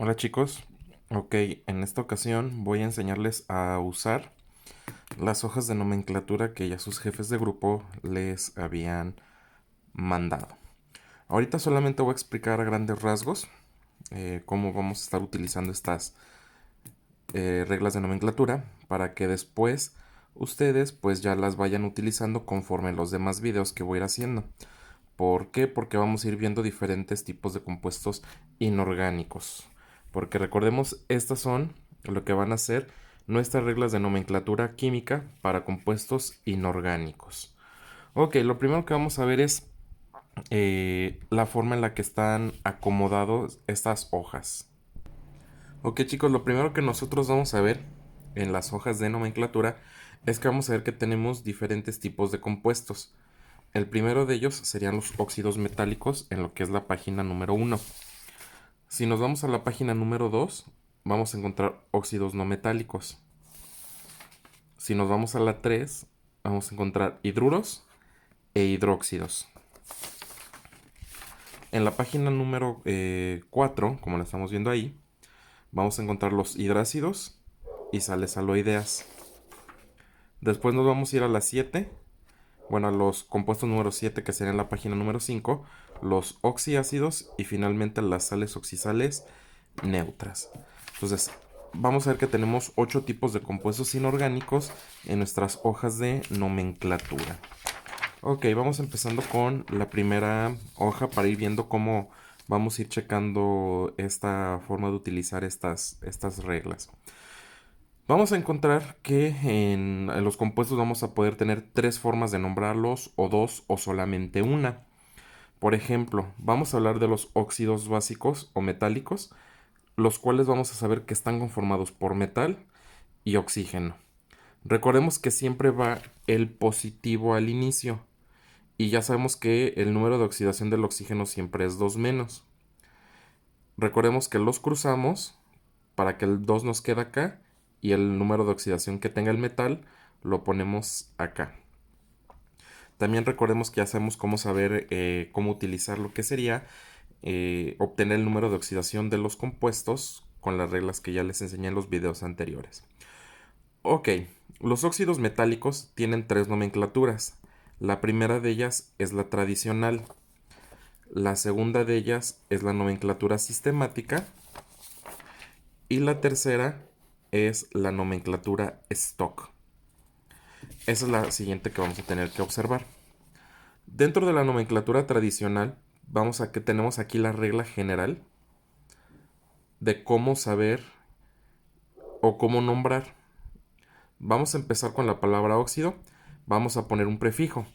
Hola chicos, ok, en esta ocasión voy a enseñarles a usar las hojas de nomenclatura que ya sus jefes de grupo les habían mandado. Ahorita solamente voy a explicar a grandes rasgos cómo vamos a estar utilizando estas reglas de nomenclatura para que después ustedes pues ya las vayan utilizando conforme los demás videos que voy a ir haciendo. ¿Por qué? Porque vamos a ir viendo diferentes tipos de compuestos inorgánicos. Porque recordemos, estas son lo que van a ser nuestras reglas de nomenclatura química para compuestos inorgánicos. Ok, lo primero que vamos a ver es la forma en la que están acomodados estas hojas. Ok chicos, lo primero que nosotros vamos a ver en las hojas de nomenclatura es que vamos a ver que tenemos diferentes tipos de compuestos. El primero de ellos serían los óxidos metálicos en lo que es la página número 1. Si nos vamos a la página número 2, vamos a encontrar óxidos no metálicos. Si nos vamos a la 3, vamos a encontrar hidruros e hidróxidos. En la página número 4, como la estamos viendo ahí, vamos a encontrar los hidrácidos y sales aloideas. Después nos vamos a ir a la 7, bueno, a los compuestos número 7 que serían la página número 5, los oxiácidos y finalmente las sales oxisales neutras. Entonces, vamos a ver que tenemos 8 tipos de compuestos inorgánicos en nuestras hojas de nomenclatura. Ok, vamos empezando con la primera hoja para ir viendo cómo vamos a ir checando esta forma de utilizar estas reglas. Vamos a encontrar que en los compuestos vamos a poder tener 3 formas de nombrarlos, o 2 o solamente una. Por ejemplo, vamos a hablar de los óxidos básicos o metálicos, los cuales vamos a saber que están conformados por metal y oxígeno. Recordemos que siempre va el positivo al inicio y ya sabemos que el número de oxidación del oxígeno siempre es 2 menos. Recordemos que los cruzamos para que el 2 nos quede acá y el número de oxidación que tenga el metal lo ponemos acá. También recordemos que ya sabemos cómo saber cómo utilizar lo que sería obtener el número de oxidación de los compuestos con las reglas que ya les enseñé en los videos anteriores. Ok, los óxidos metálicos tienen 3 nomenclaturas. La primera de ellas es la tradicional. La segunda de ellas es la nomenclatura sistemática. Y la tercera es la nomenclatura stock. Esa es la siguiente que vamos a tener que observar. Dentro de la nomenclatura tradicional, vamos a que tenemos aquí la regla general de cómo saber o cómo nombrar. Vamos a empezar con la palabra óxido. Vamos a poner un prefijo.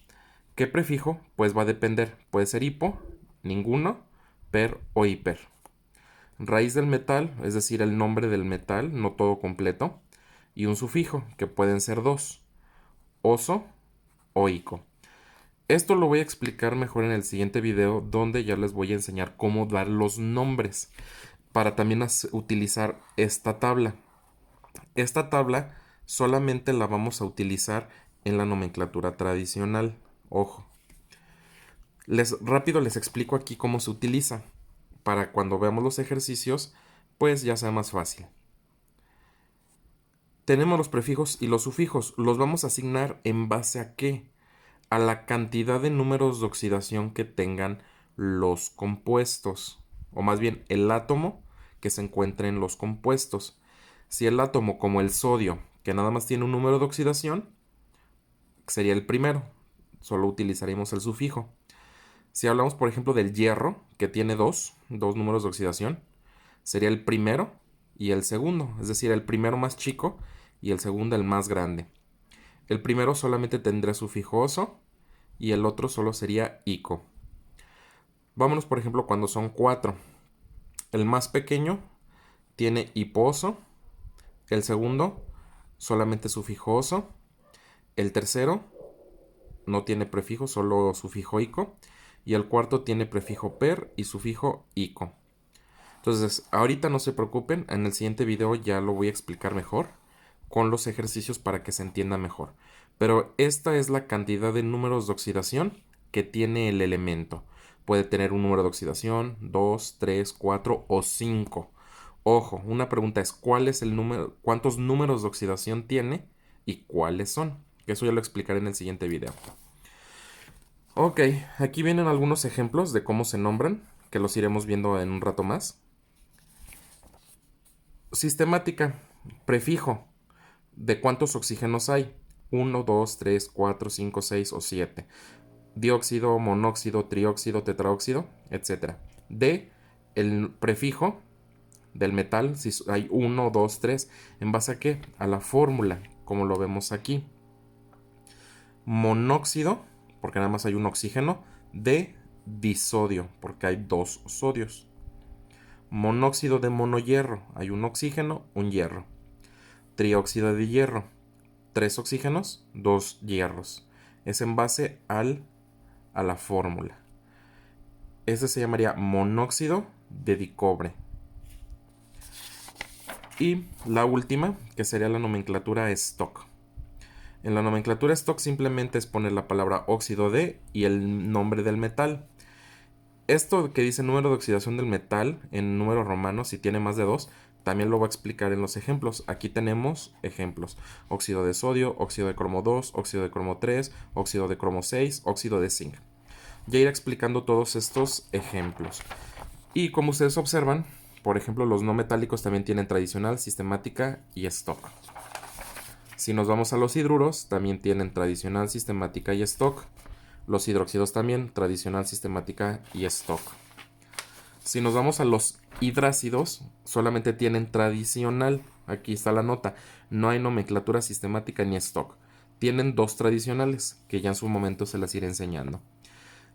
¿Qué prefijo? Pues va a depender. Puede ser hipo, ninguno, per o hiper. Raíz del metal, es decir, el nombre del metal, no todo completo. Y un sufijo, que pueden ser 2, oso o ico. Esto lo voy a explicar mejor en el siguiente video, donde ya les voy a enseñar cómo dar los nombres para también utilizar esta tabla. Esta tabla solamente la vamos a utilizar en la nomenclatura tradicional. Ojo. Rápido les explico aquí cómo se utiliza. Para cuando veamos los ejercicios, pues ya sea más fácil. Tenemos los prefijos y los sufijos. Los vamos a asignar en base a ¿qué? A la cantidad de números de oxidación que tengan los compuestos. O más bien, el átomo que se encuentre en los compuestos. Si el átomo, como el sodio, que nada más tiene un número de oxidación, sería el primero. Solo utilizaríamos el sufijo. Si hablamos, por ejemplo, del hierro, que tiene dos números de oxidación, sería el primero y el segundo. Es decir, el primero más chico y el segundo el más grande. El primero solamente tendrá sufijo oso y el otro solo sería ico. Vámonos, por ejemplo, cuando son 4. El más pequeño tiene hiposo. El segundo solamente sufijo oso. El tercero no tiene prefijo, solo sufijo ico. Y el cuarto tiene prefijo per y sufijo ico. Entonces, ahorita no se preocupen, en el siguiente video ya lo voy a explicar mejor con los ejercicios para que se entienda mejor. Pero esta es la cantidad de números de oxidación que tiene el elemento. Puede tener un número de oxidación, 2, 3, 4 o 5. Ojo, una pregunta es ¿cuál es el número, cuántos números de oxidación tiene y cuáles son? Eso ya lo explicaré en el siguiente video. Ok, aquí vienen algunos ejemplos de cómo se nombran, que los iremos viendo en un rato más. Sistemática, prefijo, ¿de cuántos oxígenos hay? 1, 2, 3, 4, 5, 6 o 7. Dióxido, monóxido, trióxido, tetraóxido, etc. D, el prefijo del metal, si hay 1, 2, 3. ¿En base a qué? A la fórmula, como lo vemos aquí. Monóxido, porque nada más hay un oxígeno. D, disodio, porque hay 2 sodios. Monóxido de monohierro, hay un oxígeno, un hierro. Trióxido de hierro, 3 oxígenos, 2 hierros. Es en base a la fórmula. Este se llamaría monóxido de dicobre. Y la última, que sería la nomenclatura Stock. En la nomenclatura Stock simplemente es poner la palabra óxido de y el nombre del metal. Esto que dice número de oxidación del metal en números romanos, si tiene más de 2, también lo voy a explicar en los ejemplos. Aquí tenemos ejemplos. Óxido de sodio, óxido de cromo 2, óxido de cromo 3, óxido de cromo 6, óxido de zinc. Ya iré explicando todos estos ejemplos. Y como ustedes observan, por ejemplo, los no metálicos también tienen tradicional, sistemática y stock. Si nos vamos a los hidruros, también tienen tradicional, sistemática y stock. Los hidróxidos también, tradicional, sistemática y stock. Si nos vamos a los hidrácidos, solamente tienen tradicional. Aquí está la nota. No hay nomenclatura sistemática ni stock. Tienen 2 tradicionales, que ya en su momento se las iré enseñando.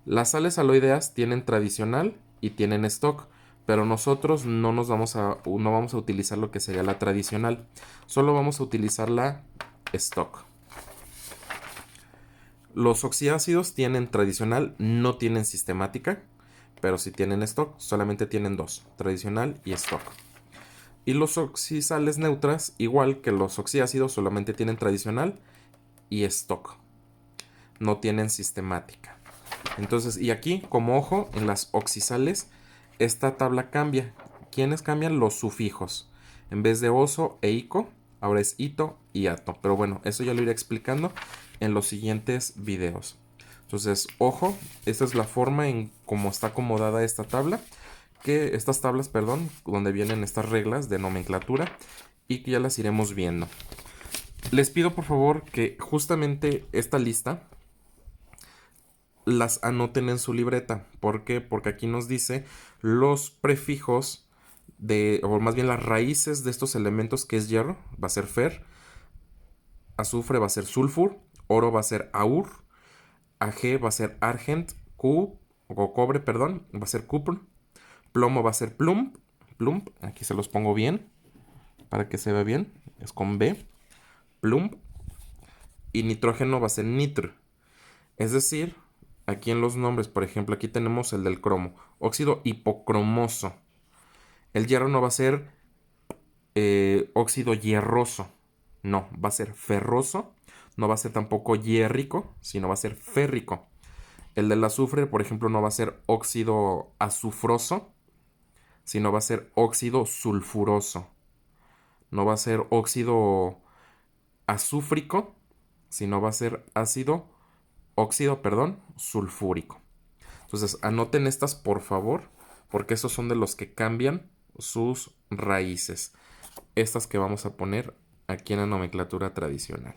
Las sales aloideas tienen tradicional y tienen stock, pero nosotros no vamos a utilizar lo que sería la tradicional. Solo vamos a utilizar la stock. Los oxiácidos tienen tradicional, no tienen sistemática, pero sí tienen stock, solamente tienen 2, tradicional y stock. Y los oxisales neutras, igual que los oxiácidos, solamente tienen tradicional y stock, no tienen sistemática. Entonces, y aquí, como ojo, en las oxisales, esta tabla cambia. ¿Quiénes cambian? Los sufijos. En vez de oso e ico, ahora es ito y ato. Pero bueno, eso ya lo iré explicando en los siguientes videos. Entonces, ojo, esta es la forma en cómo está acomodada esta tabla. Estas tablas, perdón, donde vienen estas reglas de nomenclatura y que ya las iremos viendo. Les pido por favor que justamente esta lista las anoten en su libreta. ¿Por qué? Porque aquí nos dice los prefijos o más bien las raíces de estos elementos, que es hierro, va a ser fer, azufre va a ser sulfur, oro va a ser aur, Ag va a ser argent, Q o cobre, perdón, va a ser cupr, plomo va a ser plump, aquí se los pongo bien para que se vea bien, es con B, plump, y nitrógeno va a ser nitr. Es decir, aquí en los nombres, por ejemplo, aquí tenemos el del cromo, óxido hipocromoso. El hierro no va a ser óxido hierroso, no, va a ser ferroso, no va a ser tampoco hierrico, sino va a ser férrico. El del azufre, por ejemplo, no va a ser óxido azufroso, sino va a ser óxido sulfuroso. No va a ser óxido azúfrico, sino va a ser óxido, sulfúrico. Entonces, anoten estas por favor, porque esos son de los que cambian sus raíces. Estas que vamos a poner aquí en la nomenclatura tradicional.